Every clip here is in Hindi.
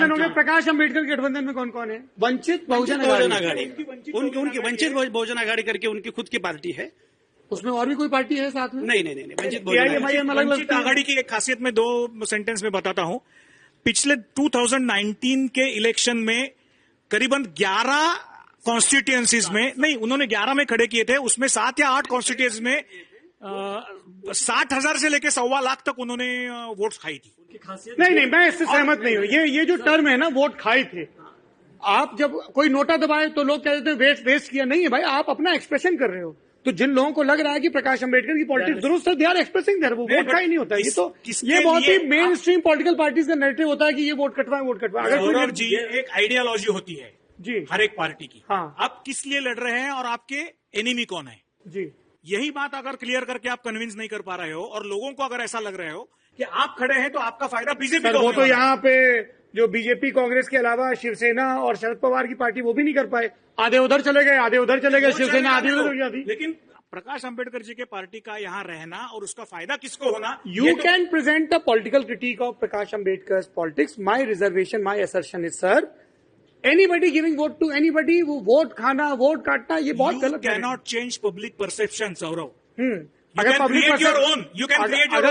गठबंधन हो गया, प्रकाश अम्बेडकर के गठबंधन में कौन कौन है? वंचित बहुजन आघाड़ी, उनकी वंचित बहुजन आघाड़ी करके उनकी खुद की पार्टी है। उसमें और भी कोई पार्टी है साथ में? नहीं, वंचित आघाड़ी की एक खासियत में 2 सेंटेंस में बताता हूं। पिछले 2019 के इलेक्शन में करीबन 11 कॉन्स्टिट्यूएंसीज में, नहीं उन्होंने 11 में खड़े किए थे, उसमें 7 या 8 कॉन्स्टिट्यूएंसी में 60,000 से लेकर 1.25 लाख तक उन्होंने वोट्स खाई थी। नहीं, मैं इससे सहमत नहीं हूं। ये जो टर्म है ना, वोट खाए थे, आप जब कोई नोटा दबाए तो लोग कह देते हैं वेस्ट किया। नहीं है भाई, आप अपना एक्सप्रेशन कर रहे हो। तो जिन लोगों को लग रहा है कि प्रकाश अम्बेडकर की पॉलिटिक्स दुरुस्त है, दे आर एक्सप्रेसिंग देयर, वो वोट का ही नहीं होता। ये बहुत ही मेन स्ट्रीम पॉलिटिकल पार्टीज का नैरेटिव होता है कि ये वोट कटवाए। अगर जी एक आइडियोलॉजी होती है जी हर एक पार्टी की। हाँ, आप किस लिए लड़ रहे हैं और आपके एनिमी कौन है जी। यही बात अगर क्लियर करके आप कन्विंस नहीं कर पा रहे हो और लोगों को अगर ऐसा लग रहे हो कि आप खड़े हैं तो आपका फायदा बीजेपी को, वो तो यहाँ पे जो बीजेपी कांग्रेस के अलावा शिवसेना और शरद पवार की पार्टी वो भी नहीं कर पाए। आधे उधर चले गए, आधे उधर चले गए, शिवसेना आधी उधर जाती। लेकिन प्रकाश अंबेडकर जी के पार्टी का यहाँ रहना और उसका फायदा किसको होना? You can present the political critic of Prakash Ambedkar politics. My reservation, my assertion is sir, anybody giving vote to anybody, वो वोट खाना, वोट काटना, ये बहुत गलत है। Can not change public perception, Saurav. अगर पब्लिक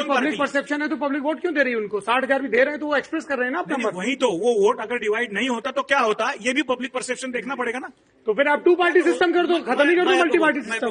पब्लिक परसेप्शन है तो पब्लिक वोट क्यों दे रही है उनको? 60,000 भी दे रहे हैं तो वो एक्सप्रेस कर रहे हैं ना अपना मत। वही तो, वो वोट अगर डिवाइड नहीं होता तो क्या होता, ये भी पब्लिक परसेप्शन देखना पड़ेगा ना। तो फिर आप 2 पार्टी सिस्टम कर दो, खत्म ही कर दो मल्टी पार्टी सिस्टम।